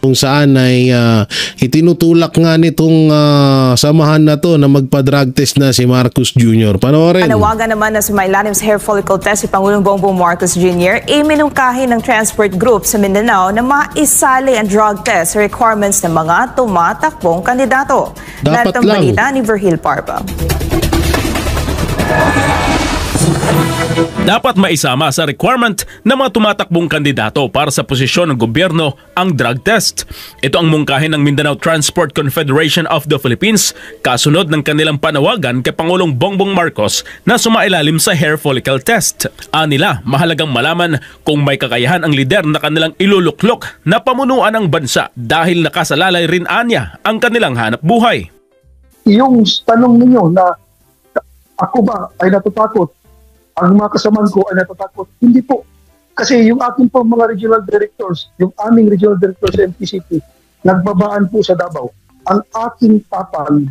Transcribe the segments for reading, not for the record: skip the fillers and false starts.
kung saan ay itinutulak nga nitong samahan na to na magpa-drug test na si Marcos Jr. Panoorin. Panawagan naman na sumailalim sa hair follicle test si Pangulong Bongbong Marcos Jr. Minungkahi ng transport group sa Mindanao na maisali ang drug test sa requirements ng mga tumatakbong kandidato. Dapat Natang lang. balita ni Virgil Parpa. Dapat maisama sa requirement ng mga tumatakbong kandidato para sa posisyon ng gobyerno ang drug test. Ito ang mungkahin ng Mindanao Transport Confederation of the Philippines kasunod ng kanilang panawagan kay Pangulong Bongbong Marcos na sumailalim sa hair follicle test. Anila, mahalagang malaman kung may kakayahan ang lider na kanilang iluluklok na pamunuan ng bansa dahil nakasalalay rin anya ang kanilang hanap buhay. Yung tanong ninyo na ako ba ay natatakot? Ang mga kasamahan ko ay natatakot? Hindi po. Kasi yung ating po mga regional directors, yung aming regional directors sa MTCP, nagbabaan po sa Davao. Ang aking tapang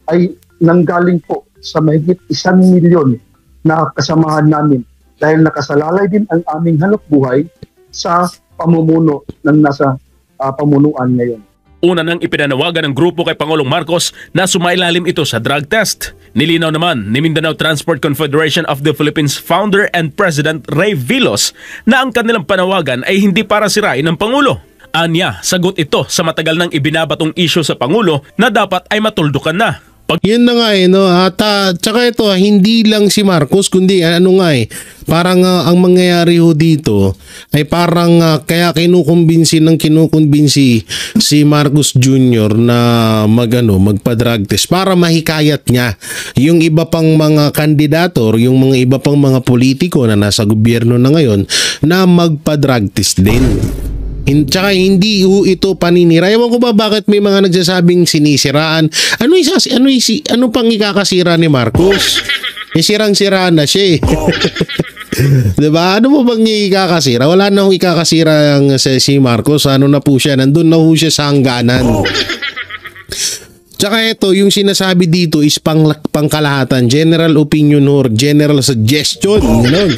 ay nanggaling po sa mahigit 1 milyon na kasamahan namin dahil nakasalalay din ang aming hanap buhay sa pamumuno ng nasa pamunuan ngayon. Una nang ipinanawagan ng grupo kay Pangulong Marcos na sumailalim ito sa drug test. Nilinaw naman ni Mindanao Transport Confederation of the Philippines founder and President Ray Vilos na ang kanilang panawagan ay hindi para sirain ng Pangulo. Anya, sagot ito sa matagal nang ibinabatong isyu sa Pangulo na dapat ay matuldukan na. Yun na nga no, at tsaka ito, hindi lang si Marcos, kundi parang ang mangyayari ho dito ay parang kaya kinukumbinsi si Marcos Jr. na magpa-drug test para mahikayat niya yung iba pang mga kandidato, yung mga iba pang mga politiko na nasa gobyerno na ngayon na magpa-drug test din. Tsaka hindi ito paninira. Ewan ko ba bakit may mga nagsasabing sinisiraan. Ano pang ikakasira ni Marcos? Sirang-sira na siya eh. Diba? Ano mo bang ikakasira? Wala na akong ikakasira si Marcos. Ano na po siya? Nandun na po siya sa hangganan. Tsaka ito, yung sinasabi dito is pangkalahatan. General opinion or general suggestion. Ganun.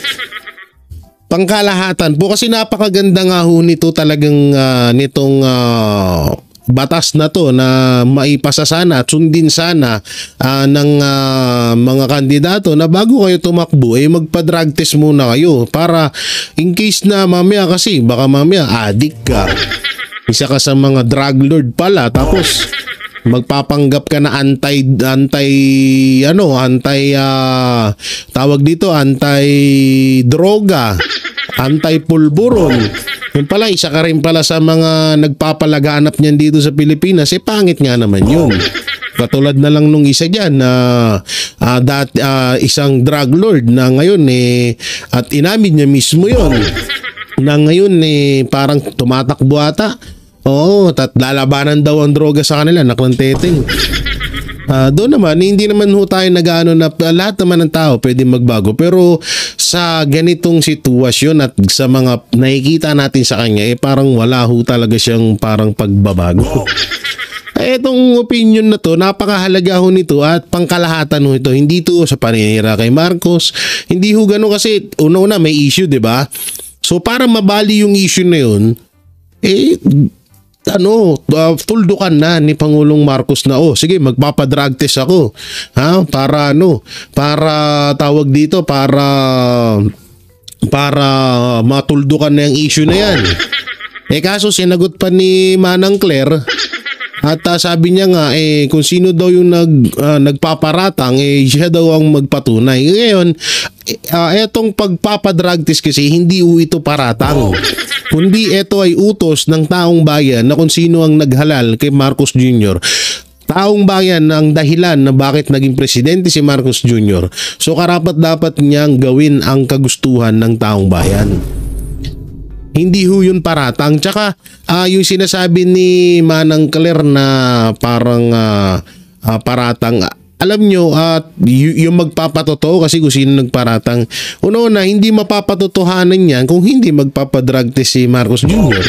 Pangkalahatan po kasi napakaganda nga ho nito talagang nitong batas na to na maipasa sana at sundin sana ng mga kandidato na bago kayo tumakbo magpa-drug test muna kayo para in case na mamaya kasi baka mamaya addict ka, isa ka sa mga drug lord pala tapos magpapanggap ka na anti droga, anti-pulburon. Yun pala, isa ka rin pala sa mga nagpapalaganap niyan dito sa Pilipinas. Pangit nga naman yun. Katulad na lang nung isa dyan na isang drug lord na ngayon at inamin niya mismo yun na ngayon parang tumatakbo ata. Oo, lalabanan daw ang droga sa kanila, naklanteteng. Doon naman, hindi naman ho tayo nag-ano na lahat naman ng tao pwede magbago. Pero sa ganitong sitwasyon at sa mga nakikita natin sa kanya, parang wala ho talaga siyang parang pagbabago. Itong opinion na to, napakahalaga ho nito at pangkalahatan ho ito. Hindi to sa paninira kay Marcos. Hindi ho gano'n kasi una-una may issue, di ba? So para mabali yung issue na yun, tuldukan na ni Pangulong Marcos na sige magpapa-drug test ako para tawag dito para matuldukan na yung issue na yan. Kaso sinagot pa ni Manang Claire at sabi niya nga kung sino daw yung nagpaparatang siya daw ang magpatunay. Ngayon etong pagpapadrug test kasi hindi ito paratang, kundi ito ay utos ng taong bayan na kung sino ang naghalal kay Marcos Jr. Taong bayan ang dahilan na bakit naging presidente si Marcos Jr. So karapat-dapat niyang gawin ang kagustuhan ng taong bayan. Hindi ho yun paratang. Tsaka yung sinasabi ni Manang Claire na parang paratang, alam nyo, yung magpapatotoo kasi kung sino nagparatang, una hindi mapapatotohanan yan kung hindi magpapadrug test si Marcos Jr.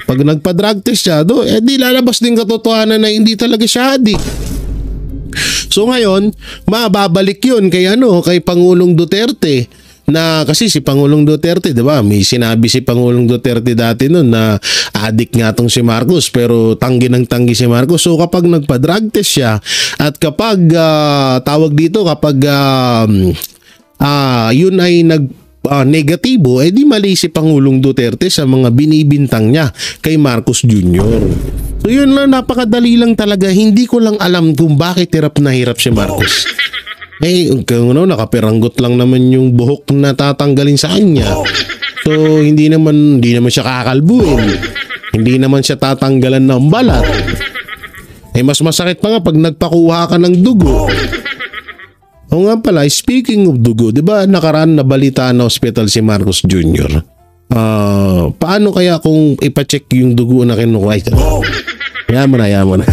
Pag nagpa-drug test siya, di lalabas din katotohanan na hindi talaga siya adik. So ngayon, mababalik yun kay Pangulong Duterte Na kasi si Pangulong Duterte, 'di ba? May sinabi si Pangulong Duterte dati noon na addict nga tong si Marcos, pero tanggi ng tanggi si Marcos. So kapag nagpa-drug test siya at kapag kapag yun ay negatibo, di mali si Pangulong Duterte sa mga binibintang niya kay Marcos Jr. So yun lang, napakadali lang talaga. Hindi ko lang alam kung bakit hirap na hirap si Marcos. Nakapiranggot lang naman yung buhok na tatanggalin sa kanya. So hindi naman siya kakalbuin. Hindi naman siya tatanggalan ng balat. Mas masakit pa nga pag nagpakuha ka ng dugo. O nga pala, speaking of dugo, 'di ba nakaraan na balita na hospital si Marcos Jr. Paano kaya kung ipa-check yung dugo na kinukuha? Yaman na.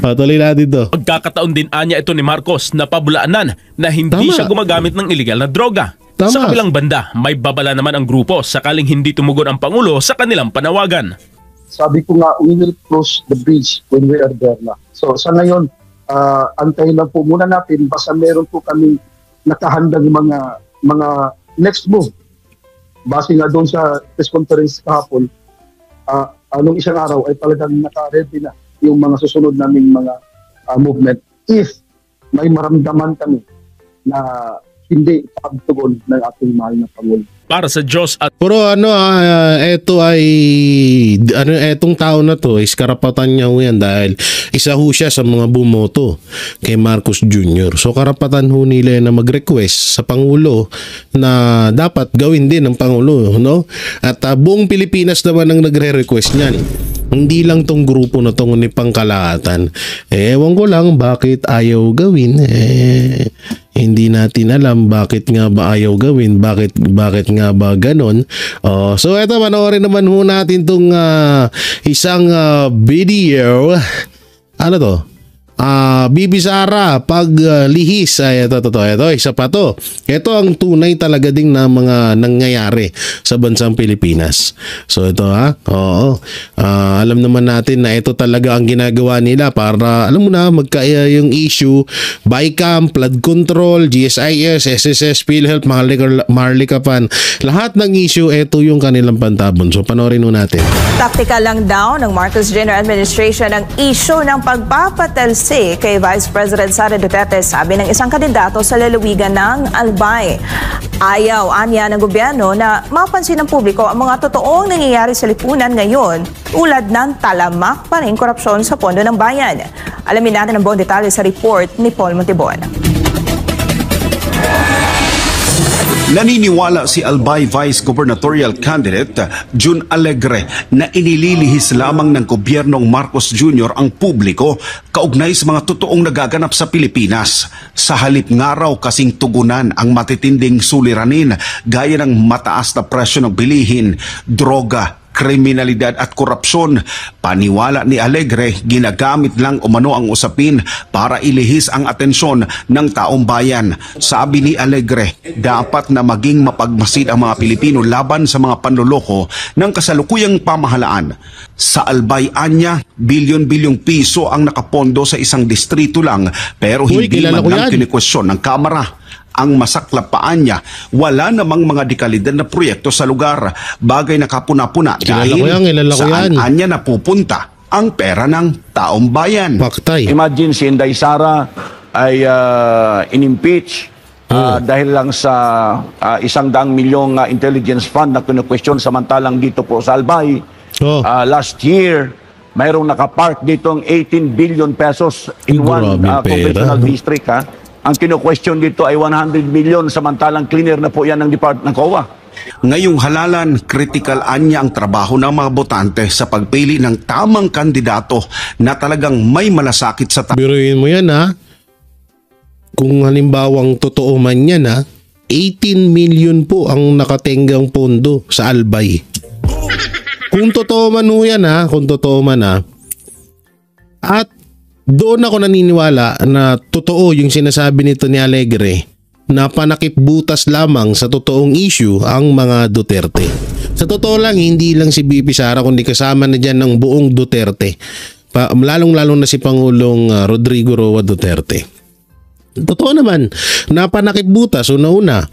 Patuloy natin to. Pagkakataon din anya ito ni Marcos na pabulaanan na hindi siya gumagamit ng illegal na droga. Tama. Sa kabilang banda, may babala naman ang grupo sakaling hindi tumugon ang Pangulo sa kanilang panawagan. Sabi ko nga, we will cross the bridge when we are there na. So sa ngayon, antayin lang po muna natin basta meron po kami nakahandang mga next move. Base nga doon sa press conference kahapon, anong isang araw ay talagang naka-ready na yung mga susunod naming mga movement if may maramdaman kami na hindi pagtugon ng ating mahal na Pangulo. Para sa Diyos at Pero etong tao na to is karapatan niya ho yan dahil isa ho siya sa mga bumoto kay Marcos Jr. So karapatan ho nila na mag-request sa Pangulo na dapat gawin din ng Pangulo, no? At buong Pilipinas naman ang nagre-request niyan. Hindi lang tong grupo na tong ni pangkalahatan. Ewan ko lang bakit ayaw gawin. Hindi natin alam bakit nga ba ayaw gawin, bakit nga ba ganon. So eto, panoorin naman ho natin tong isang video. Ano to? Bibi Sara pag lihis ay ito isa pa to. Ito ang tunay talaga ding na mga nangyayari sa bansang Pilipinas. So ito alam naman natin na ito talaga ang ginagawa nila para alam mo na magkaya yung issue, BICAM, flood control, GSIS, SSS, PhilHealth, Marlikapan. Lahat ng issue, ito yung kanilang pantabon. So panoorin mo natin. Taktika lang daw ng Marcos Jr. Administration ang issue ng pagpapatalsi kay Vice President Sara Duterte, sabi ng isang kandidato sa lalawigan ng Albay. Ayaw anya ng gobyerno na mapansin ng publiko ang mga totoong nangyayari sa lipunan ngayon tulad ng talamak pa rin korupsyon sa pondo ng bayan. Alamin natin ang buong detalye sa report ni Paul Montibon. Naniniwala si Albay Vice Gubernatorial Candidate June Alegre na inililihis lamang ng gobyernong Marcos Jr. ang publiko kaugnay sa mga totoong nagaganap sa Pilipinas. Sa halip nga raw kasing tugunan ang matitinding suliranin gaya ng mataas na presyo ng bilihin, droga, kriminalidad at korupsyon. Paniwala ni Alegre, ginagamit lang umano ang usapin para ilihis ang atensyon ng taong bayan. Sabi ni Alegre, dapat na maging mapagmasid ang mga Pilipino laban sa mga panloloko ng kasalukuyang pamahalaan. Sa Albay anya, bilyon-bilyong piso ang nakapondo sa isang distrito lang pero hindi man lang kinikwestiyon ng Kamara. Ang masaklapaan niya, wala namang mga dekalidad na proyekto sa lugar. Bagay na kapuna-puna dahil saan anya napupunta ang pera ng taong bayan. Paktay. Imagine si Inday Sara ay in-impeach dahil lang sa 100 milyong intelligence fund na kinu-question, samantalang dito po sa Albay. Last year, mayroong nakapark ditong 18 billion pesos in one congressional district. Ang kino-question dito ay 100 million, samantalang cleaner na po yan ng Department ng COA. Ngayong halalan, critical anya ang trabaho ng mga botante sa pagpili ng tamang kandidato na talagang may malasakit sa Biruin mo yan kung halimbawang totoo man yan 18 million po ang nakatenggang pondo sa Albay. Kung totoo man ho yan at doon ako naniniwala na totoo yung sinasabi nito ni Alegre na panakip butas lamang sa totoong issue ang mga Duterte. Sa totoo lang, hindi lang si BP Sara kundi kasama na dyan ng buong Duterte. Lalong-lalong na si Pangulong Rodrigo Roa Duterte. Totoo naman, napanakip butas una-una.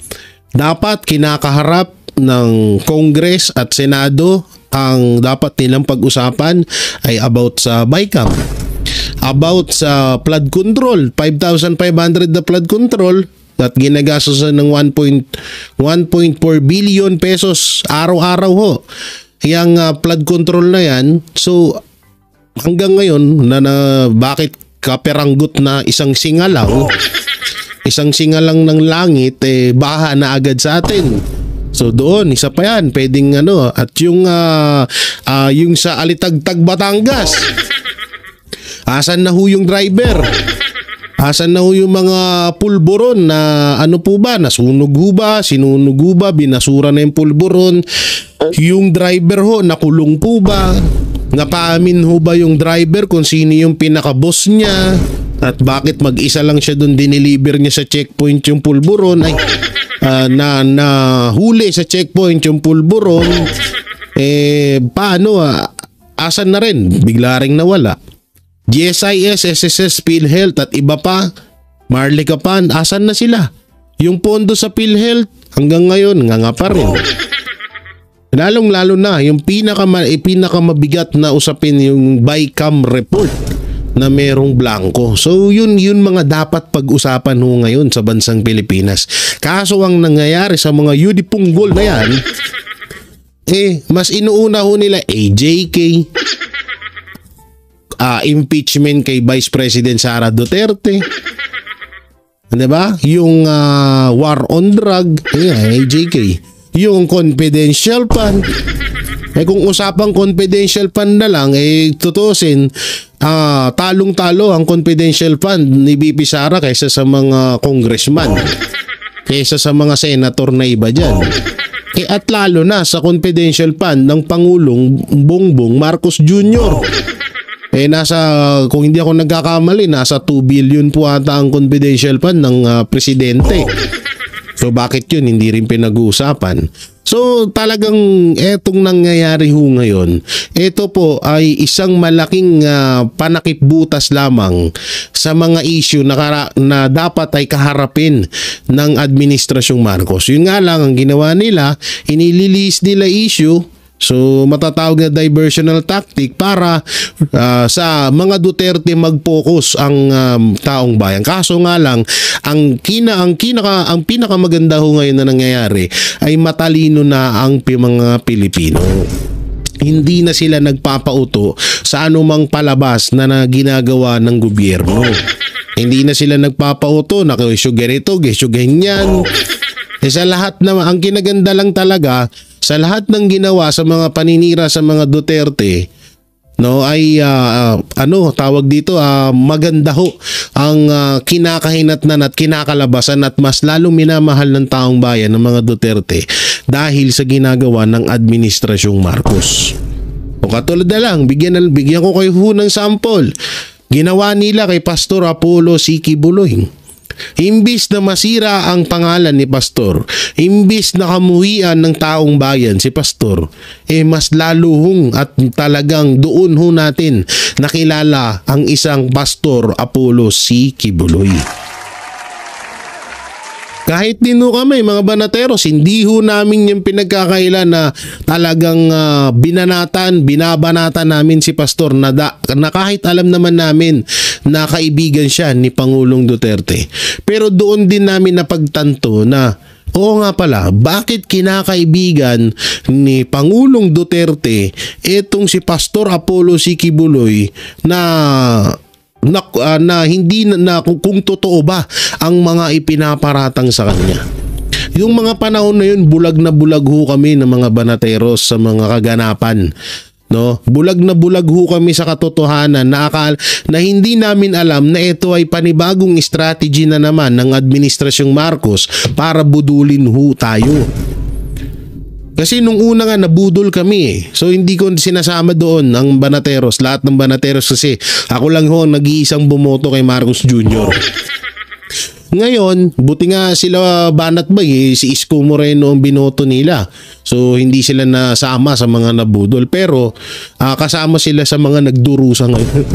dapat kinakaharap ng Congress at Senado, ang dapat nilang pag-usapan ay about sa BICAM, about sa flood control, 5,500 na flood control at ginagastosan ng 1.4 billion pesos araw-araw ho. Yang flood control na yan. So hanggang ngayon na bakit kaperanggot na isang singalang ng langit baha na agad sa atin. So doon isa pa yan, pwedeng at yung sa Alitagtag Batangas. Asan na ho yung driver? Asan na ho yung mga pulburon na po ba? Nasunog ho ba? Sinunog ho ba? Binasura na yung pulburon? Yung driver ho, nakulong po ba? Napaamin ho ba yung driver kung sino yung pinaka-boss niya? At bakit mag-isa lang siya doon dineliver niya sa checkpoint yung pulburon? Ay, na huli sa checkpoint yung pulburon. Paano? Asan na rin? Bigla ring nawala. GSIS, SSS, PhilHealth at iba pa, Marley Capan, asan na sila? Yung pondo sa PhilHealth hanggang ngayon nga pa rin. Lalong-lalo na yung pinakamabigat na usapin yung BICAM report na merong blanco. So yun mga dapat pag-usapan ho ngayon sa bansang Pilipinas. Kaso ang nangyayari sa mga yudipunggol na yan, mas inuuna ho nila AJK, impeachment kay Vice President Sara Duterte. 'Di ba? Yung war on drug, AJK. Yung confidential fund. Kung usapang confidential fund na lang, tutusin, talong-talo ang confidential fund ni BP Sara kaysa sa mga congressman, kaysa sa mga senator na iba dyan. At lalo na sa confidential fund ng Pangulong Bongbong Marcos Jr. Kung hindi ako nagkakamali, nasa 2 billion po ata ang confidential fund ng presidente. So bakit yun hindi rin pinag-uusapan? So talagang etong nangyayari ho ngayon, ito po ay isang malaking panakipbutas lamang sa mga issue na dapat ay kaharapin ng Administrasyong Marcos. Yun nga lang ang ginawa nila, inililis nila issue. So matatawag na diversional tactic para sa mga Duterte mag-focus ang taong bayan. Kaso nga lang ang pinakamaganda ho ngayon na nangyayari ay matalino na ang mga Pilipino. Hindi na sila nagpapauto sa anumang palabas na ginagawa ng gobyerno. Hindi na sila nagpapauto na issue ganito, issue ganyan. Sa lahat na ang kinaganda lang talaga sa lahat ng ginawa sa mga paninira sa mga Duterte, ay tawag dito, maganda ho ang kinakahinatnan at kinakalabasan at mas lalong minamahal ng taong bayan ng mga Duterte dahil sa ginagawa ng Administrasyong Marcos. O katulad na lang, bigyan ko kayo ng sample. Ginawa nila kay Pastor Apollo Siki Buloy. Imbis na masira ang pangalan ni Pastor, imbis na kamuhian ng taong bayan si Pastor, mas laluhong at talagang doon ho natin nakilala ang isang Pastor Apollo Siki Buloy. Kahit din ho kami mga banateros, hindi ho namin yung pinagkakaila na talagang binabanatan namin si Pastor na kahit alam naman namin na kaibigan siya ni Pangulong Duterte. Pero doon din namin napagtanto na oo nga pala, bakit kinakaibigan ni Pangulong Duterte itong si Pastor Apollo Siki Buloy na hindi na kung totoo ba ang mga ipinaparatang sa kanya. Yung mga panahon na yun, bulag na bulag ho kami ng mga banateros sa mga kaganapan. Bulag na bulag ho kami sa katotohanan na hindi namin alam na ito ay panibagong strategy na naman ng Administrasyong Marcos para budulin ho tayo. Kasi nung una nga nabudol kami So hindi ko sinasama doon ang banateros, lahat ng banateros kasi ako lang ho ang nag-iisang bumoto kay Marcos Jr. Ngayon, buti nga sila banat ba si Isko Moreno ang binoto nila. So hindi sila nasama sa mga nabudol pero kasama sila sa mga nagdurusa ngayon.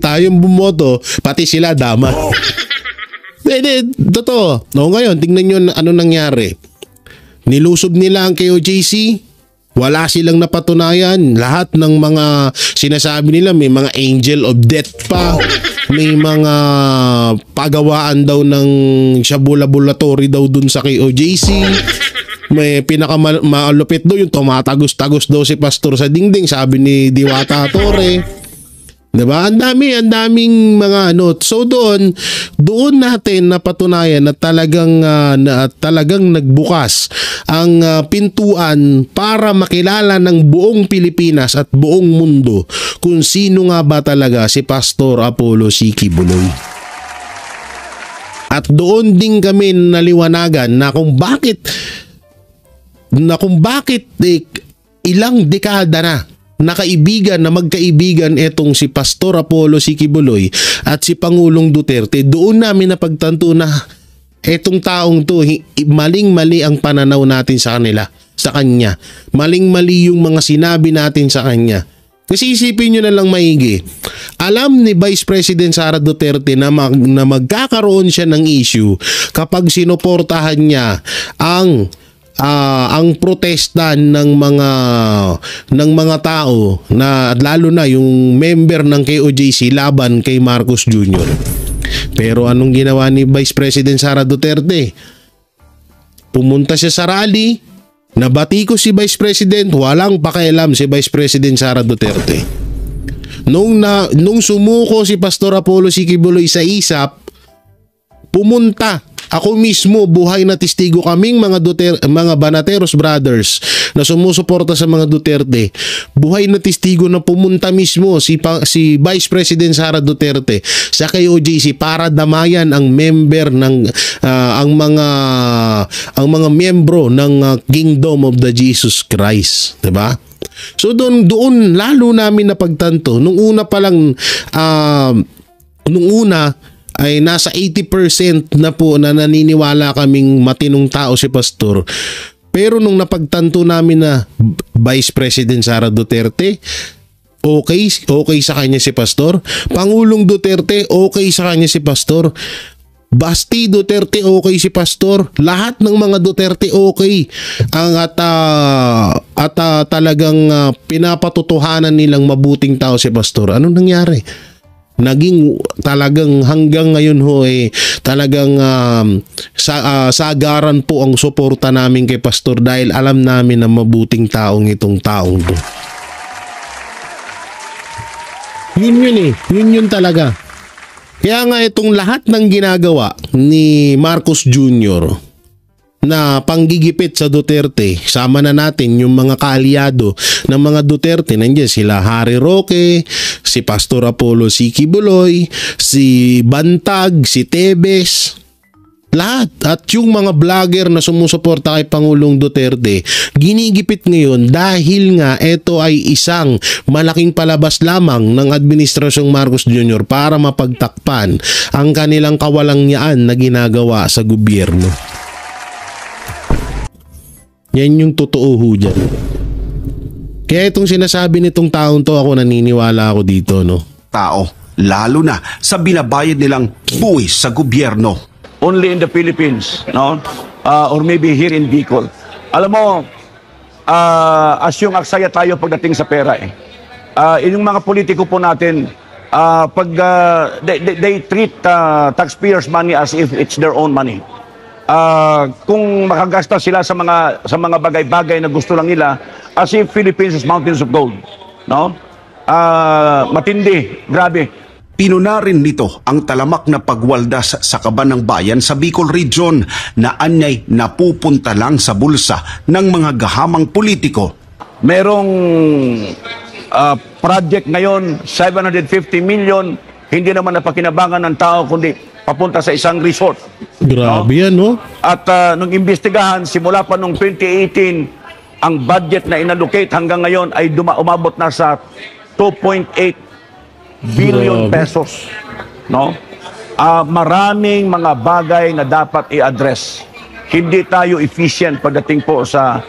Tayong bumoto, pati sila dama. Totoo. No, ngayon, tingnan nyo ano nangyari. Nilusob nila ang KOJC. Wala silang napatunayan. Lahat ng mga sinasabi nila, may mga angel of death pa. May mga pagawaan daw ng shabu-laboratory daw dun sa KOJC. May pinakamalupit daw yung tumatagos-tagos daw si pastor sa dingding, sabi ni Diwata Torre. Diba? Ang daming mga ano. So doon natin napatunayan na talagang nagbukas ang pintuan para makilala ng buong Pilipinas at buong mundo kung sino nga ba talaga si Pastor Apollo C. Quiboloy. At doon din kami naliwanagan na kung bakit ilang dekada na magkaibigan etong si Pastor Apollo C. Quiboloy at si Pangulong Duterte. Doon namin napagtanto na etong taong to, maling-mali ang pananaw natin sa kanya. Maling-mali yung mga sinabi natin sa kanya. Kasi isipin nyo na lang maigi. Alam ni Vice President Sara Duterte na magkakaroon siya ng issue kapag sinuportahan niya ang protesta ng mga tao na lalo na yung member ng KOJC laban kay Marcos Jr. Pero anong ginawa ni Vice President Sara Duterte? Pumunta siya sa rally, nabati ko si Vice President, walang pakialam si Vice President Sara Duterte. Nung sumuko si Pastor Apollo C. Quiboloy sa ISAP, pumunta. Ako mismo, buhay na testigo kaming mga Banateros brothers na sumusuporta sa mga Duterte. Buhay na testigo na pumunta mismo si Vice President Sara Duterte sa KOJC para damayan ang member ng ang mga miyembro ng Kingdom of the Jesus Christ, 'di ba? So doon lalo namin napagtanto nung una pa lang ay nasa 80% na po na naniniwala kaming matinong tao si Pastor. Pero nung napagtanto namin na Vice President Sara Duterte, okay sa kanya si Pastor. Pangulong Duterte, okay sa kanya si Pastor. Basti Duterte, okay si Pastor. Lahat ng mga Duterte, okay. At talagang pinapatutuhanan nilang mabuting tao si Pastor. Anong nangyari? Naging talagang hanggang ngayon talagang sagaran po ang suporta namin kay Pastor dahil alam namin na mabuting taong itong taong to. Yun talaga. Kaya nga itong lahat ng ginagawa ni Marcos Jr. na panggigipit sa Duterte, sama na natin yung mga kaalyado ng mga Duterte. Nandiyan sila Harry Roque, si Pastor Apollo C. Quiboloy, si Bantag, si Tebes, lahat. At yung mga vlogger na sumusuporta kay Pangulong Duterte, ginigipit ngayon dahil nga ito ay isang malaking palabas lamang ng Administrasyong Marcos Jr. para mapagtakpan ang kanilang kawalangyaan na ginagawa sa gobyerno. Yan yung totoo ho dyan. Kaya itong sinasabi nitong taong to, ako naniniwala ako dito, no? Tao, lalo na sa binabayad nilang buwis sa gobyerno. Only in the Philippines, no? Or maybe here in Bicol. Alam mo, asyong aksaya tayo pagdating sa pera eh. Yung mga politiko po natin, they treat taxpayers' money as if it's their own money. Kung makagasta sila sa mga bagay-bagay na gusto lang nila, as if Philippines is mountains of gold, no? Matindi, grabe. Pinuna rin nito ang talamak na pagwaldas sa kaban ng bayan sa Bicol Region na anyay napupunta lang sa bulsa ng mga gahamang politiko. Merong project ngayon, 750 million, hindi naman napakinabangan ng tao kundi papunta sa isang resort. Grabe yan, no? At nung imbestigahan, simula pa nung 2018, ang budget na inallocate hanggang ngayon ay umabot na sa 2.8 billion pesos. No? Maraming mga bagay na dapat i-address. Hindi tayo efficient pagdating po sa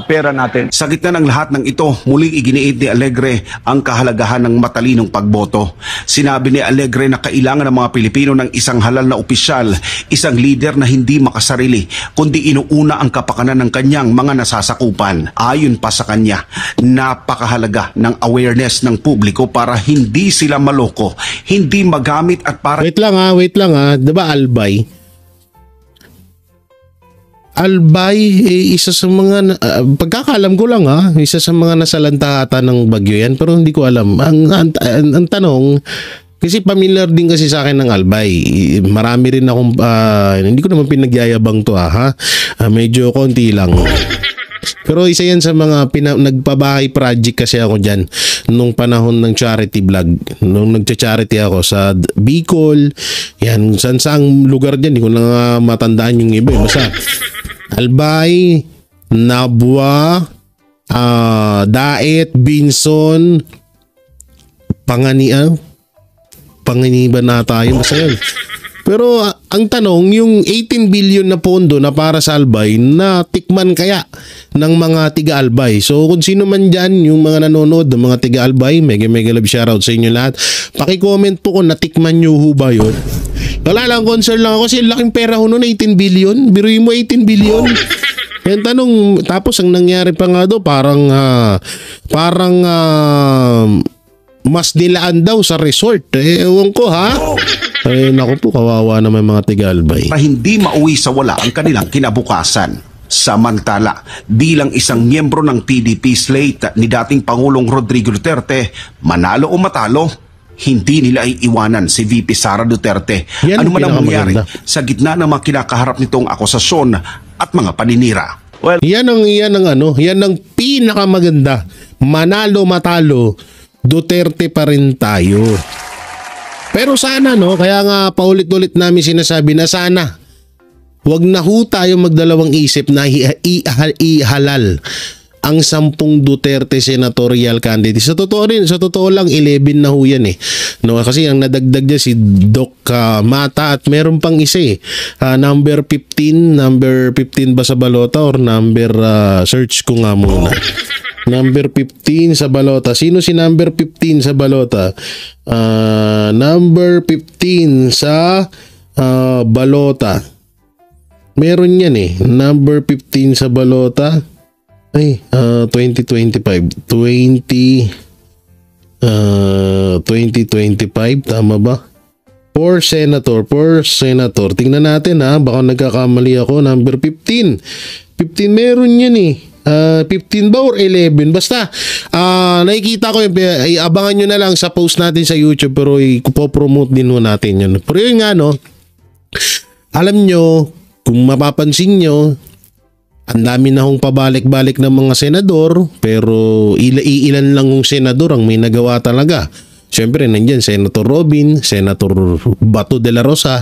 pera natin. Sa gitna ng lahat ng ito, muling iginiit ni Alegre ang kahalagahan ng matalinong pagboto. Sinabi ni Alegre na kailangan ng mga Pilipino ng isang halal na opisyal, isang leader na hindi makasarili, kundi inuuna ang kapakanan ng kanyang mga nasasakupan. Ayon pa sa kanya, napakahalaga ng awareness ng publiko para hindi sila maloko, hindi magamit at para... Wait lang ha. Diba Albay? Albay, isa sa mga, pagkakalam ko lang isa sa mga nasalantahatan ng bagyo yan, pero hindi ko alam. Ang tanong, kasi familiar din kasi sa akin ng Albay. Marami rin akong, hindi ko naman pinagyayabang to medyo konti lang. Pero isa yan sa mga nagpabahay project kasi ako dyan nung panahon ng charity vlog. Nung nagcha-charity ako sa Bicol, yan, saan lugar dyan, hindi ko na matandaan yung iba. Basta Albay, Nabwa, Daet, Binson, Panganiban na tayo. Basta yun. Pero ang tanong, yung 18 billion na pondo na para sa Albay, na tikman kaya ng mga tiga-Albay? So kung sino man dyan, yung mga nanonood ng mga tiga-Albay, mega love shoutout sa inyo lahat. Paki-comment po kung natikman nyo ho ba yun. Wala lang, concern lang ako kasi laking pera ho nun, 18 billion. Biruin mo 18 billion. Yan tanong, tapos ang nangyari pa nga do, parang mas nilaan daw sa resort. Ewan ko naku po, kawawa naman mga tiga-Albay. Para hindi mauwi sa wala ang kanilang kinabukasan. Samantala, bilang isang miyembro ng PDP slate ni dating Pangulong Rodrigo Duterte, manalo o matalo, hindi nila iiwanan si VP Sara Duterte. Yan ano man ang mangyari sa gitna ng mga kinakaharap nitong akusasyon at mga paninira. Well, yan ang pinakamaganda. Manalo matalo, Duterte pa rin tayo. Pero sana kaya nga paulit-ulit namin sinasabi na sana wag na ho tayo magdalawang isip na ihalal ang 10 Duterte senatorial candidates. Sa totoo lang 11 na ho yan kasi ang nadagdag niya si Doc Mata at meron pang isa number 15 ba sa balota or number search ko nga muna. Number 15 sa balota. Sino si number 15 sa balota? Number 15 sa balota. Meron yan Number 15 sa balota. 2025. 2025. Tama ba? For senator. Tingnan natin baka nagkakamali ako. Number 15. 15 meron yan 15 ba or 11? Basta nakikita ko abangan nyo na lang sa post natin sa YouTube, pero ipopromote din natin yun. Pero yun nga alam nyo, kung mapapansin nyo, ang dami na hong pabalik-balik ng mga senador, pero ilan lang yung senador ang may nagawa talaga. Siyempre nandyan Senator Robin, Senator Bato de la Rosa,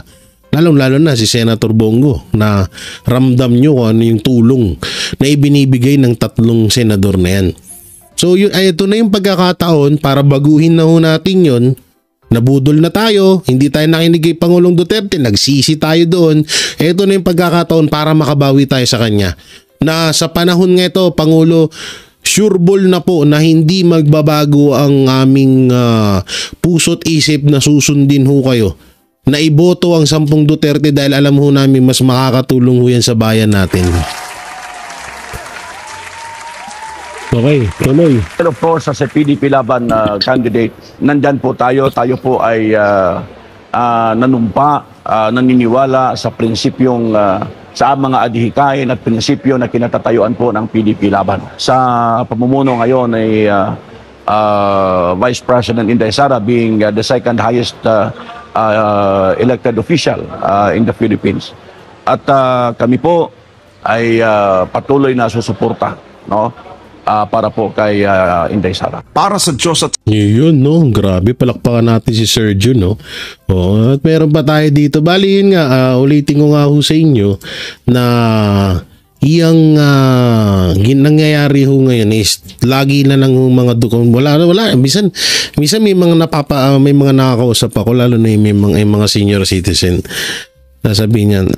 lalong-lalo na si Senator Bongo, na ramdam nyo kung ano yung tulong na ibinibigay ng 3 senador na yan. So ito na yung pagkakataon para baguhin na ho natin yun. Nabudol na tayo, hindi tayo nakinig kay Pangulong Duterte, nagsisi tayo doon. Ito na yung pagkakataon para makabawi tayo sa kanya. Na sa panahon nga ito, Pangulo, sureball na po na hindi magbabago ang aming puso't isip na susundin ho kayo. Na iboto ang 10 Duterte dahil alam ho namin mas makakatulong ho yan sa bayan natin. Okay, tuloy. Of course, as a PDP Laban candidate, nandyan po tayo. Tayo po ay nanumpa, naniniwala sa prinsipyong sa mga adhikain at prinsipyo na kinatatayuan po ng PDP Laban. Sa pamumuno ngayon ay Vice President Inday Sara being the second highest elected official in the Philippines. At kami po ay patuloy na susuporta para po kay Inday Sara. Para sa Diyos at yun grabe, palakpakan natin si Sergio at meron pa tayo dito. Bali yun nga, ulitin ko nga ho sa inyo na iyang nangyayari ho ngayon is lagi na lang mga dukong wala minsan may mga may mga nakakausap ako, lalo na may mga senior citizen, sasabihin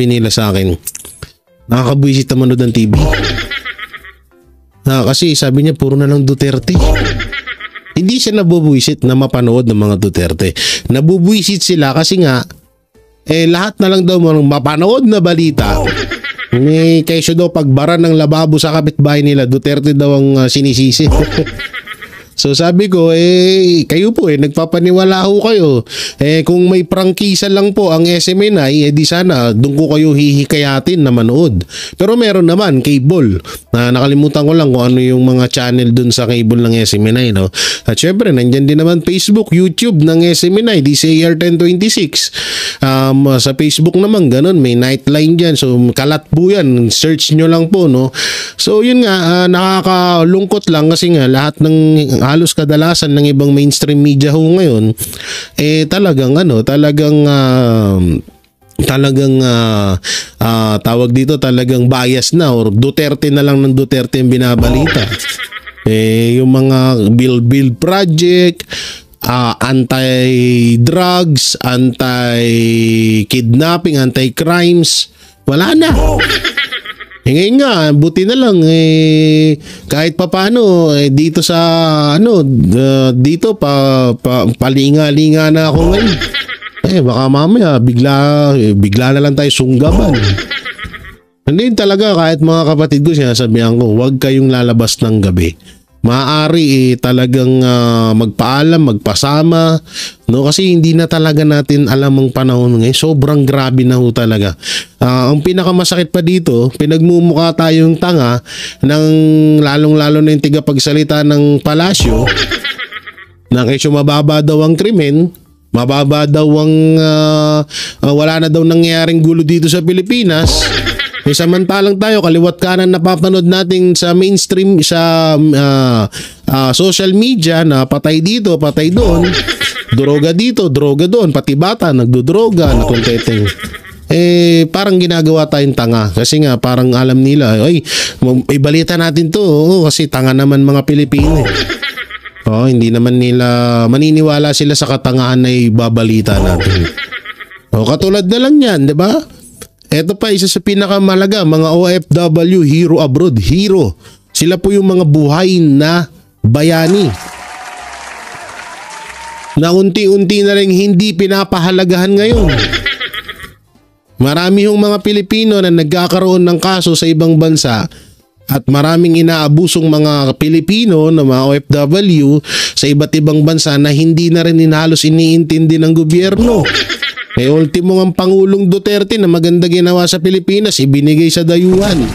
nila sa akin, nakakabwisit manood ng TV. Kasi sabi niya puro na lang Duterte. Hindi siya nabubuisit na mapanood ng mga Duterte. Nabubuisit sila kasi nga lahat na lang daw mapanood na balita. Kaysa daw pagbara ng lababo sa kapitbahay nila, Duterte daw ang sinisisi. So sabi ko, kayo po nagpapaniwala ho kayo. Kung may prangkisa lang po ang SMNI, di sana doon ko kayo hihikayatin na manood. Pero meron naman cable. Nakalimutan ko lang kung ano yung mga channel doon sa cable ng SMNI, no? At syempre, nandyan din naman Facebook, YouTube ng SMNI, DCAR 1026. Sa Facebook naman, ganun, may Nightline dyan. So kalat po yan. Search nyo lang po, no? So yun nga, nakakalungkot lang kasi nga lahat ng halos kadalasan ng ibang mainstream media ho ngayon talagang tawag dito, talagang bias na or Duterte na lang ng Duterte ang binabalita. Yung mga build project, anti-drugs, anti-kidnapping, anti-crimes, wala na. Ngayon nga, buti na lang kahit papaano dito sa dito palinga-linga na ako ngayon. Baka mamaya bigla na lang tayo sunggaban. Hindi talaga, kahit mga kapatid ko sinasabihan ko, huwag kayong lalabas ng gabi. Maaari talagang magpaalam, magpasama, no? Kasi hindi na talaga natin alam ang panahon ngayon. Sobrang grabe na ho talaga. Ang pinakamasakit pa dito, pinagmumukha tayong tanga ng lalong-lalo na yung tigapagsalita ng palasyo na kesyo mababa daw ang krimen, mababa daw ang wala na daw nangyayaring gulo dito sa Pilipinas. Samantalang tayo, kaliwat kanan napapanood natin sa mainstream, sa social media na patay dito, patay doon, droga dito, droga doon, pati bata nagdodroga, nakunteteng. Parang ginagawa tayong tanga kasi nga parang alam nila, ibalita natin to, kasi tanga naman mga Pilipino. Hindi naman nila maniniwala sila sa katangahan na ibabalita natin. Katulad na lang yan, di ba? Ito pa, isa sa pinakamalaga, mga OFW, hero abroad, hero. Sila po yung mga buhay na bayani na unti-unti na rin hindi pinapahalagahan ngayon. Marami yung mga Pilipino na nagkakaroon ng kaso sa ibang bansa at maraming inaabusong mga Pilipino na mga OFW sa iba't ibang bansa na hindi na rin halos iniintindi ng gobyerno. Ultimo ang Pangulong Duterte na maganda ginawa sa Pilipinas, ibinigay sa dayuhan.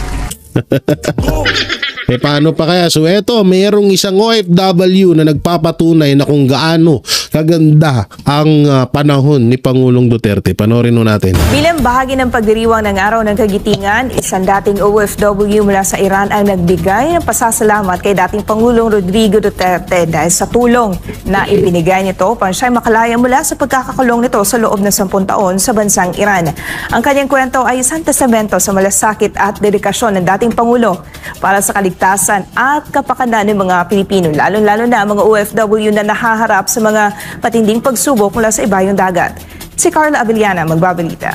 Paano pa kaya? So eto, mayroong isang OFW na nagpapatunay na kung gaano kaganda ang panahon ni Pangulong Duterte. Panoorin mo natin. Bilang bahagi ng pagdiriwang ng Araw ng Kagitingan, isang dating OFW mula sa Iran ang nagbigay ng pasasalamat kay dating Pangulong Rodrigo Duterte dahil sa tulong na ibinigay nito para siya makalaya mula sa pagkakakulong nito sa loob ng 10 taon sa bansang Iran. Ang kanyang kwento ay isang testamento sa malasakit at dedikasyon ng dating Pangulo para sa kaligtasan at kapakanan ng mga Pilipino, lalo-lalo na mga OFW na nahaharap sa mga patinding pagsubok mula sa ibayong dagat. Si Carla Abellana magbabalita.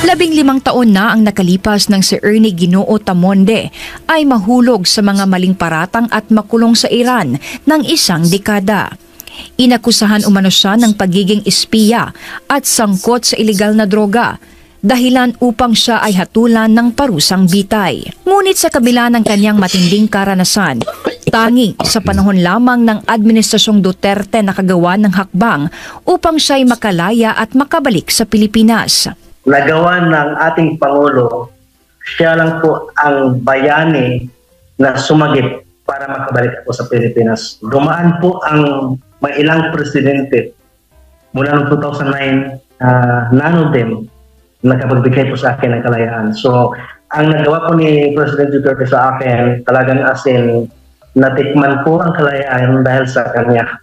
15 taon na ang nakalipas ng si Ernie Ginoo Tamonde ay mahulog sa mga maling paratang at makulong sa Iran ng isang dekada. Inakusahan umano siya ng pagiging espiya at sangkot sa ilegal na droga, dahilan upang siya ay hatulan ng parusang bitay. Ngunit sa kabila ng kanyang matinding karanasan, tanging sa panahon lamang ng Administrasyong Duterte nakagawa ng hakbang upang siya ay makalaya at makabalik sa Pilipinas. Nagawa ng ating Pangulo, siya lang po ang bayani na sumagip para makabalik ako sa Pilipinas. Dumaan po ang may ilang presidente mula noong 2009, none of them nakapagbigay po sa akin ng kalayaan. So, ang nagawa po ni President Duterte sa akin, talagang as in, natikman po ang kalayaan dahil sa kanya.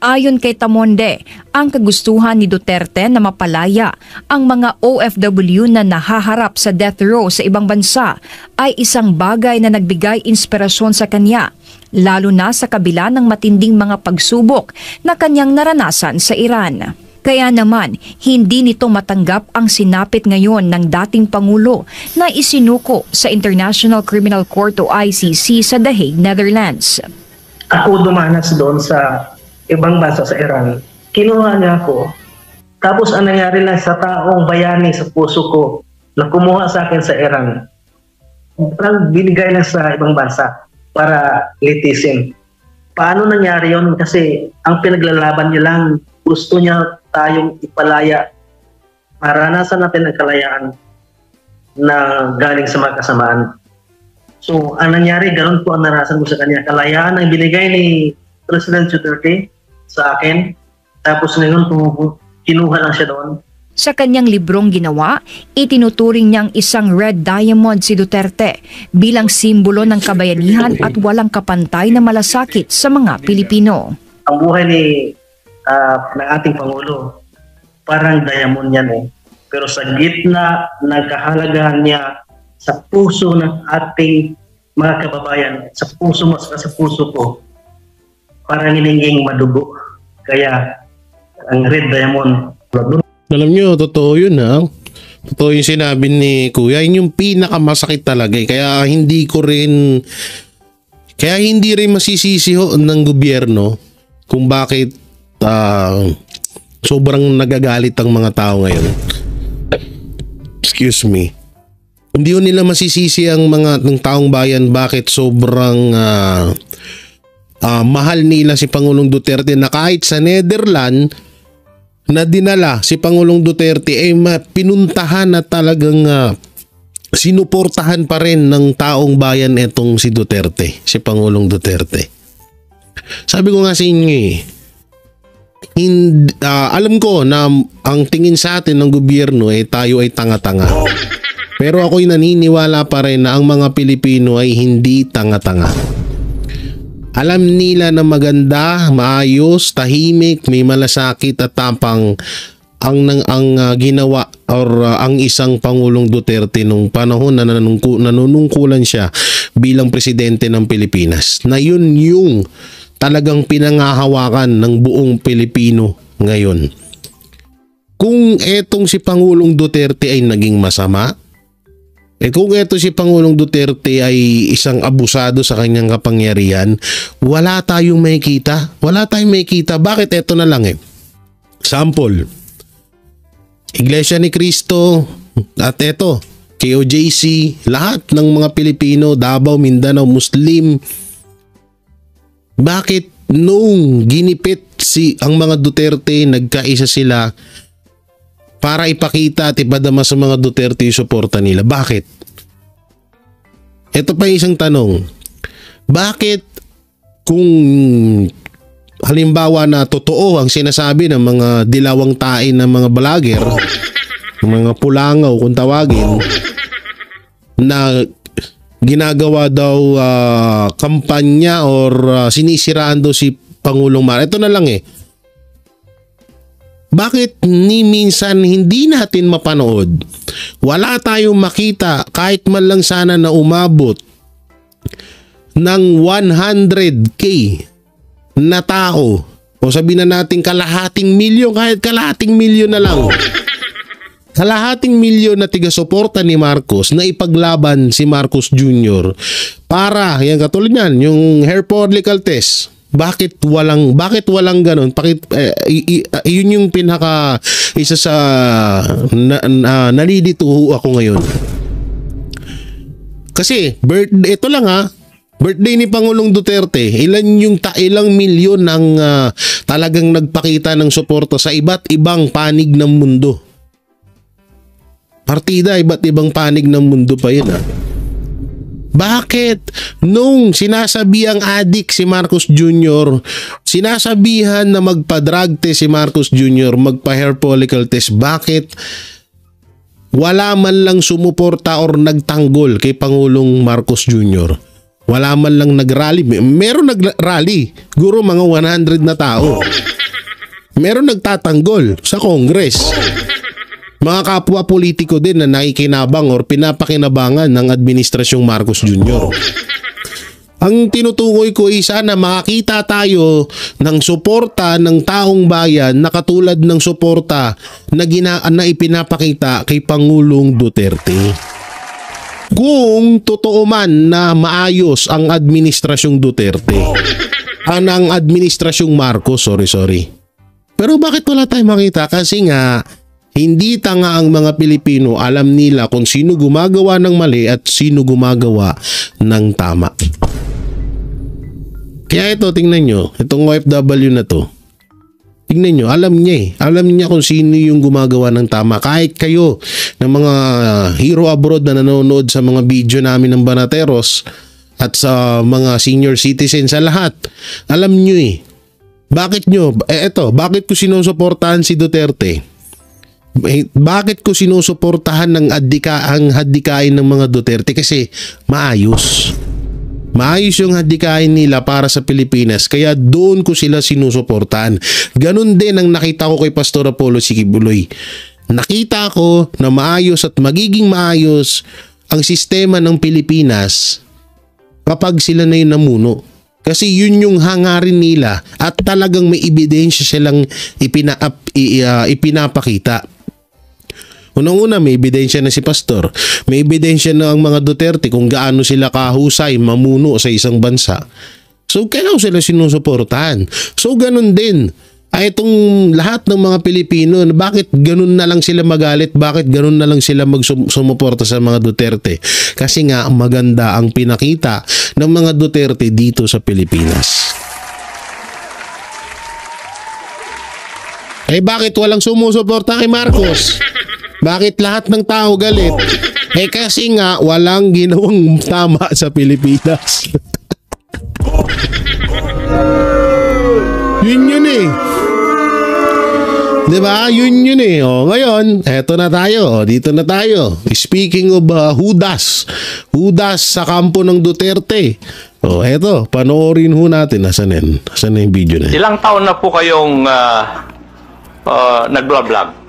Ayon kay Tamonde, ang kagustuhan ni Duterte na mapalaya ang mga OFW na nahaharap sa death row sa ibang bansa ay isang bagay na nagbigay inspirasyon sa kanya, lalo na sa kabila ng matinding mga pagsubok na kanyang naranasan sa Iran. Kaya naman, hindi nito matanggap ang sinapit ngayon ng dating Pangulo na isinuko sa International Criminal Court o ICC sa The Hague, Netherlands. Ako dumanas doon sa ibang bansa sa Iran. Kinuha niya ako. Tapos ang nangyari lang sa taong bayani sa puso ko na kumuha sa akin sa Iran, parang binigay lang sa ibang bansa para litisin. Paano nangyari yon? Kasi ang pinaglalaban niya lang, gusto niya tayong ipalaya. Maranasan natin ang kalayaan na galing sa mga kasamaan. So, ang nangyari, ganoon po ang naranasan ko sa kanya. Kalayaan ang binigay ni President Duterte sa akin. Tapos ngayon, kinuha lang siya doon. Sa kanyang librong ginawa, itinuturing niyang isang red diamond si Duterte bilang simbolo ng kabayanihan at walang kapantay na malasakit sa mga Pilipino. Ang buhay ng ating Pangulo, parang diamond yan eh. Pero sa gitna ng kahalagahan niya sa puso ng ating mga kababayan, sa puso mo, sa puso ko, parang hininging madugo. Kaya ang red diamond, alam nyo, totoo yun ha. Totoo yung sinabi ni Kuya. Yun yung pinakamasakit talaga eh. Kaya hindi rin masisisi ho ng gobyerno kung bakit sobrang nagagalit ang mga tao ngayon. Excuse me. Hindi ho nila masisisi ang ng taong bayan bakit sobrang mahal nila si Pangulong Duterte na kahit sa Netherlands na dinala si Pangulong Duterte ay pinuntahan at talagang sinuportahan pa rin ng taong bayan etong si Duterte, si Pangulong Duterte. Sabi ko nga sa inyo alam ko na ang tingin sa atin ng gobyerno tayo ay tanga-tanga. Pero ako'y naniniwala pa rin na ang mga Pilipino ay hindi tanga-tanga. Alam nila na maganda, maayos, tahimik, may malasakit at tapang ang ginawa or ang isang Pangulong Duterte nung panahon na nanunungkulan siya bilang presidente ng Pilipinas. Na yun yung talagang pinangahawakan ng buong Pilipino ngayon. Kung etong si Pangulong Duterte ay naging masama, kung eto si Pangulong Duterte ay isang abusado sa kanyang kapangyarihan, wala tayong makikita. Wala tayong makikita. Bakit? Eto na lang Sample. Iglesia ni Cristo at eto, KOJC, lahat ng mga Pilipino, Davao, Mindanao, Muslim. Bakit nung ginipit ang mga Duterte, nagkaisa sila para ipakita at ipadama sa mga Duterte yung suporta nila? Bakit? Ito pa isang tanong. Bakit kung halimbawa na totoo ang sinasabi ng mga dilawang tain ng mga vlogger, mga pulangaw kung tawagin, na ginagawa daw kampanya or sinisiraan daw si Pangulong Marcos? Ito na lang Bakit ni minsan hindi natin mapanood? Wala tayong makita kahit man lang sana na umabot ng 100K na tao. O sabihin na natin kalahating milyon, kahit kalahating milyon na lang. Kalahating milyon na tiga-suporta ni Marcos na ipaglaban si Marcos Jr. para, yan katulad yan, yung hair follicle test. Bakit walang ganun? Yun yung isa sa nalilito ako ngayon. Kasi ito lang birthday ni Pangulong Duterte, ilang milyon ang talagang nagpakita ng suporta sa iba't ibang panig ng mundo. Partida, iba't ibang panig ng mundo pa yun Bakit nung sinasabihang adik si Marcos Jr., sinasabihan na magpa-drug test si Marcos Jr., magpa-hair follicle test, bakit wala man lang sumuporta or nagtanggol kay Pangulong Marcos Jr.? Wala man lang nag-rally. Meron nag-rally, guro mga 100 na tao. Meron nagtatanggol sa Congress. Mga kapwa politiko din na nakikinabang or pinapakinabangan ng Administrasyong Marcos Jr. Ang tinutukoy ko ay sana makakita tayo ng suporta ng taong bayan na katulad ng suporta na ipinapakita kay Pangulong Duterte. Kung totoo man na maayos ang administrasyong Duterte, ang administrasyong Marcos, sorry. Pero bakit wala tayong makita? Kasi nga, hindi tanga ang mga Pilipino, alam nila kung sino gumagawa ng mali at sino gumagawa ng tama. Kaya ito, tingnan nyo, itong OFW na to, tingnan nyo, alam niya kung sino yung gumagawa ng tama. Kahit kayo, ng mga hero abroad na nanonood sa mga video namin ng Banateros at sa mga senior citizens sa lahat, alam nyo Bakit nyo? Bakit ko sinusuportahan si Duterte? Bakit ko sinusuportahan ang hadikain ng mga Duterte? Kasi maayos. Maayos yung hadikain nila para sa Pilipinas, kaya doon ko sila sinusuportahan. Ganon din ang nakita ko kay Pastor Apollo Sikibuloy. Nakita ko na maayos at magiging maayos ang sistema ng Pilipinas kapag sila na yung namuno. Kasi yun yung hangarin nila at talagang may ebidensya silang ipinapakita. Unang-una, may ebidensya na si Pastor. May ebidensya na ang mga Duterte kung gaano sila kahusay mamuno sa isang bansa. So, kailangan sila sinusuportahan. So, ganun din. Ay itong lahat ng mga Pilipino, bakit ganun na lang sila magalit? Bakit ganun na lang sila sumuporta sa mga Duterte? Kasi nga, maganda ang pinakita ng mga Duterte dito sa Pilipinas. Bakit walang sumusuporta kay Marcos? Bakit lahat ng tao galit? Kasi nga walang ginawang tama sa Pilipinas. Yun Diba? Yun ngayon, eto na tayo. Dito na tayo. Speaking of Judas sa kampo ng Duterte. Eto, panoorin ho natin. Nasaan na yung video na yun? Ilang taon na po kayong nag-vlog?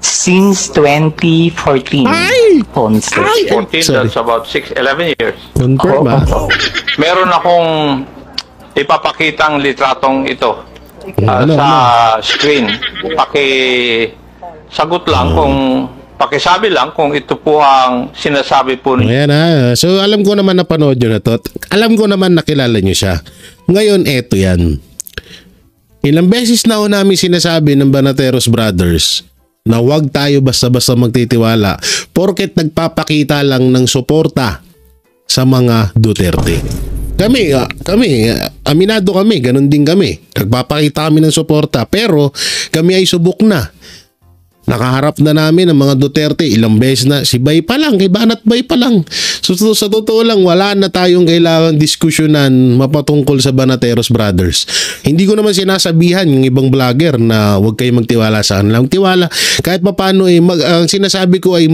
Since 2014. Ay! 14, that's about 11 years. Confirm Meron akong ipapakitang litratong ito sa screen. Pakisagot lang pakisabi lang kung ito po ang sinasabi po ninyo. Ayan So alam ko naman na panood nyo na to. Alam ko naman nakilala nyo siya. Ngayon, eto yan. Ilang beses na namin sinasabi ng Banateros Brothers na huwag tayo basta-basta magtitiwala porket nagpapakita lang ng suporta sa mga Duterte. Kami, aminado kami, ganun din kami. Nagpapakita kami ng suporta pero kami ay subok na. Nakaharap na namin ang mga Duterte ilang beses na. Si Bay pa lang, kay Banat Bay pa lang. So sa totoo lang, wala na tayong kailangang diskusyonan mapatungkol sa Banateros Brothers. Hindi ko naman sinasabihan yung ibang vlogger na huwag kayo magtiwala sa kanilang tiwala. Kahit paano ang sinasabi ko ay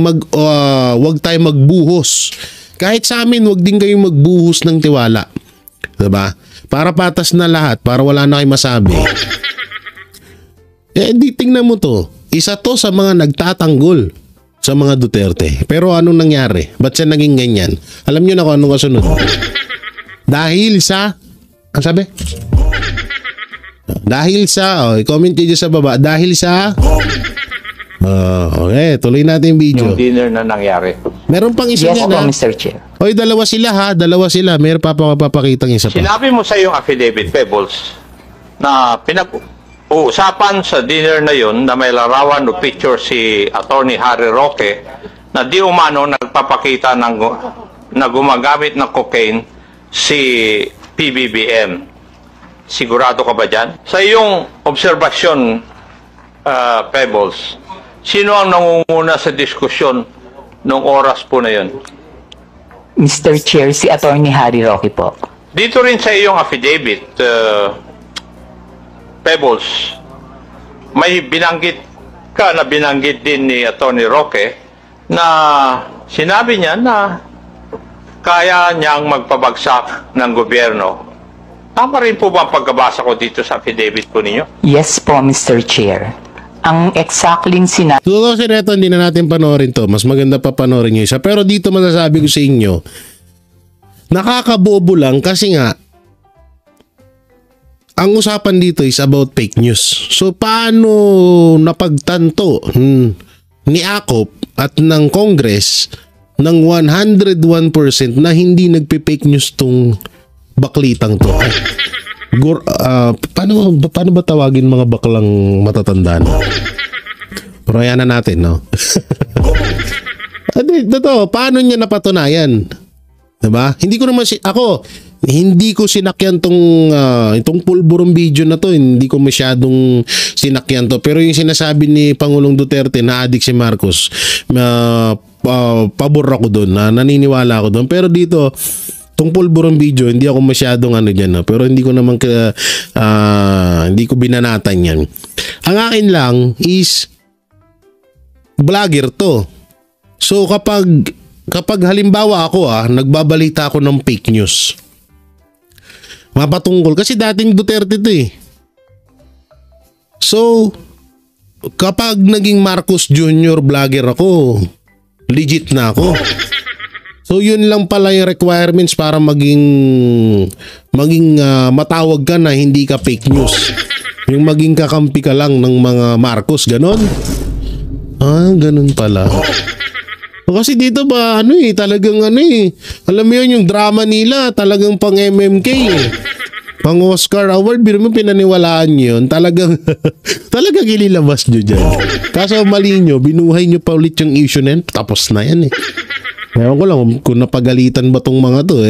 huwag tayo magbuhos. Kahit sa amin, huwag din kayong magbuhos ng tiwala. Diba? Para patas na lahat, para wala na kayong masabi. Di tingnan mo to. Isa to sa mga nagtatanggol sa mga Duterte. Pero anong nangyari? Ba't siya naging ganyan? Alam nyo na kung anong kasunod? Dahil sa... Ang sabi? Dahil sa... comment nyo dyan sa baba. Dahil sa... okay, tuloy natin yung video. Yung dinner na nangyari. Meron pang isa Yes yan, po, Mr. Chair. Oy, dalawa sila. Meron papakitang isa pa. Sinabi mo sa iyong affidavit, Pebbles, na uusapan sa dinner na yun na may larawan o picture si Attorney Harry Roque na di umano nagpapakita na gumagamit ng cocaine si PBBM. Sigurado ka ba dyan? Sa iyong obserbasyon, Pebbles, sino ang nangunguna sa diskusyon noong oras po na yun? Mr. Chair, si Attorney Harry Roque po. Dito rin sa iyong affidavit, Pebbles, may binanggit din ni Attorney Roque na sinabi niya na kaya niyang magpabagsak ng gobyerno. Tama rin po ba ang pagkabasa ko dito sa affidavit po ninyo? Yes po, Mr. Chair. Ang exactly sinabi... So, Senator, hindi na natin panoorin to. Mas maganda pa panoorin nyo isa. Pero dito masasabi ko sa inyo, Nakakabobo lang kasi nga, ang usapan dito is about fake news. So paano napagtanto ni Akop at ng Congress ng 101% na hindi nagpe-fake news tong baklitang to? Paano ba tawagin mga baklang matatanda na? Pero ayan na natin, no? Totoo, paano niya napatunayan? Diba? Hindi ko sinakyan itong pulburong video na to. Hindi ko masyadong sinakyan to. Pero yung sinasabi ni Pangulong Duterte na adik si Marcos, pabor ako doon, naniniwala ako doon. Pero dito, itong pulburong video, hindi ako masyadong dyan. Pero hindi ko naman hindi ko binanatan yan. Ang akin lang is vlogger to. So kapag halimbawa ako nagbabalita ako ng fake news, mapatungkol kasi dating Duterte to eh. So kapag naging Marcos Jr. vlogger ako, legit na ako. So yun lang pala yung requirements para maging matawag ka na hindi ka fake news. Yung maging kakampi ka lang ng mga Marcos, ganon. Ganon pala. Kasi dito ba talagang alam mo yun, yung drama nila talagang pang MMK pang Oscar Award, biro mo pinaniwalaan yun, talagang ililabas nyo dyan. Kaso mali nyo, binuhay nyo pa ulit yung issue na yan, tapos na yan Ewan ko lang kung napagalitan ba tong mga to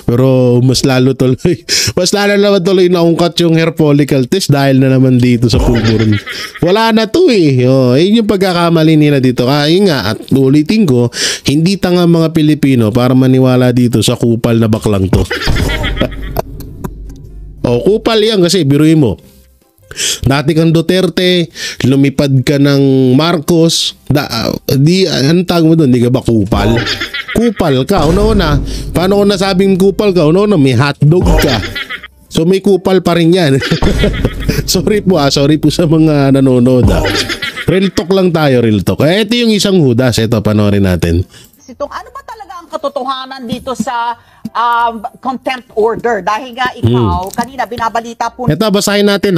pero mas lalo naman tuloy naungkat yung hair follicle test dahil na naman dito sa pulburon. Wala na to yun yung pagkakamali nila dito. Kaya nga, at ulitin ko, hindi tanga mga Pilipino para maniwala dito sa kupal na baklang to. Kupal yan kasi biruin mo. Dati kang Duterte, lumipad ka ng Marcos, anong tawag mo doon? Di ka ba kupal? Kupal ka, una-una. Paano ko nasabing kupal ka? Una-una, may hotdog ka. So may kupal pa rin yan. Sorry po sa mga nanonood Real talk lang tayo, real talk. Ito yung isang hudas, ito panoorin natin. Ano ba talaga ang katotohanan dito sa contempt order? Dahil nga ikaw, kanina binabalita po. Ito, basahin natin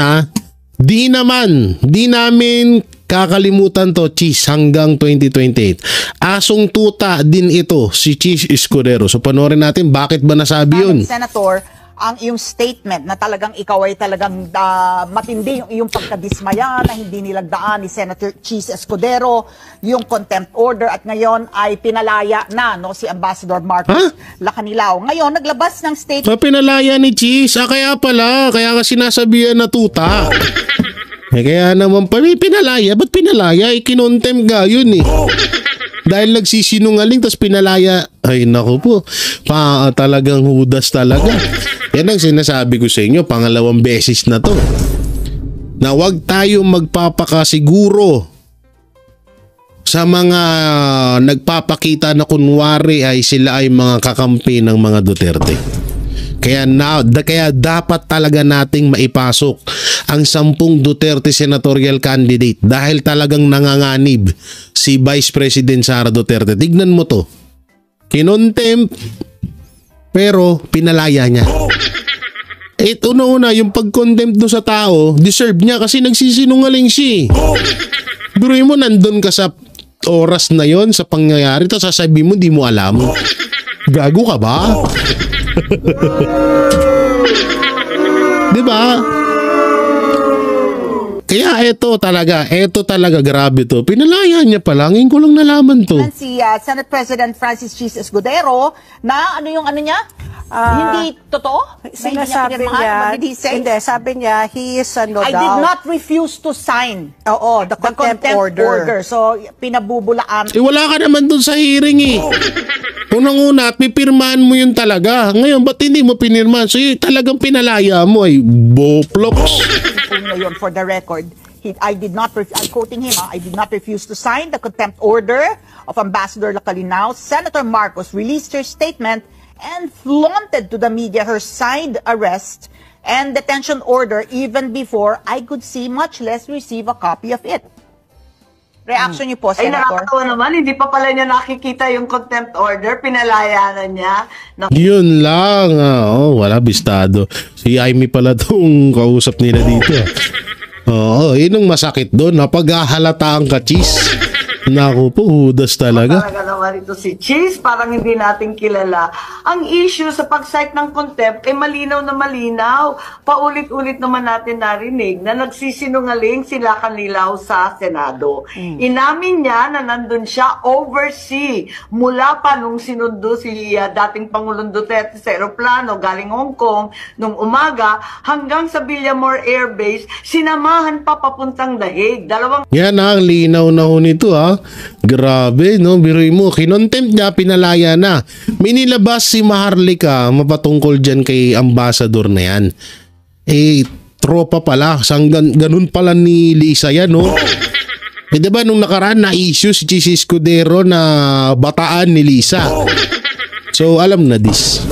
Di namin kakalimutan to, Cheese, hanggang 2028. Asong tuta din ito, si Cheese Escudero. So panoorin natin, bakit ba nasabi yun? Senator, ang iyong statement na talagang ikaw ay talagang matindi yung iyong pagkadismaya na hindi nilagdaan ni Senator Cheese Escudero yung contempt order at ngayon ay pinalaya na si Ambassador Marcos Lacanilao. Ngayon naglabas ng statement. Pinalaya ni Cheese, kaya ka sinasabihan na tuta. Kaya naman pinalaya. Ba't pinalaya? Kinontem ka yun Dahil nagsisinungaling tapos pinalaya. Ay naku po, talagang hudas talaga. Yan ang sinasabi ko sa inyo, pangalawang beses na to. Na huwag tayo magpapakasiguro sa mga nagpapakita na kunwari ay sila ay mga kakampi ng mga Duterte. Kaya dapat talaga nating maipasok ang 10 Duterte senatorial candidate dahil talagang nanganganib si Vice President Sara Duterte. Tignan mo to. Kinontempt pero pinalaya niya. Una-una, yung pag-contempt do sa tao, deserve niya kasi nagsisinungaling siya. Biruin mo, nandun ka sa oras na yon sa pangyayari, to sasabihin mo di mo alam. Gago ka ba? Diba? Kaya ito talaga grabe to. Pinalaya niya pa lang, ngayon ko lang nalaman to. Si Senate President Francis Cheese Escudero na yung niya? Hindi totoo? Sinasabi niya, hindi, sabi niya, he is no I doubt. did not refuse to sign the contempt order. So, pinabubulaan. Wala ka naman dun sa hearing Unang-una, pipirmahan mo yun talaga. Ngayon, ba't hindi mo pinirmahan? So, talagang pinalaya mo ay boploks. Ngayon, for the record, I'm quoting him, I did not refuse to sign the contempt order of Ambassador Lacanilao. Senator Marcos released her statement and flaunted to the media her signed arrest and detention order even before I could see, much less receive a copy of it. Reaction niyo po, Ay, Senator? nakakatawa naman. Hindi pa pala niya nakikita yung contempt order. Pinalaya na niya. Yun lang. Wala bistado. Si Amy pala tong kausap nila dito. Oo, yun ang masakit doon. Napaghahalata ang kachis. Naku po, hudas talaga. Talaga naman ito si Cheese, parang hindi natin kilala. Ang issue sa pag-cite ng contempt ay malinaw na malinaw. Paulit-ulit naman natin narinig na nagsisinungaling sila Canliao sa Senado. Inamin niya na nandun siya overseas mula pa nung sinundo si dating Pangulong Duterte sa aeroplano galing Hong Kong nung umaga hanggang sa Villamor Air Base, sinamahan pa papuntang Dahig. Yan ang linaw na ho nito Grabe, no? Biruin mo, kinontempt niya, pinalaya na. May nilabas si Maharlika mapatungkol dyan kay ambassador na yan. Tropa pala. Ganun pala ni Lisa yan, no? Diba nung nakaraan na issue si Chis Escudero na bataan ni Lisa. So, alam na this.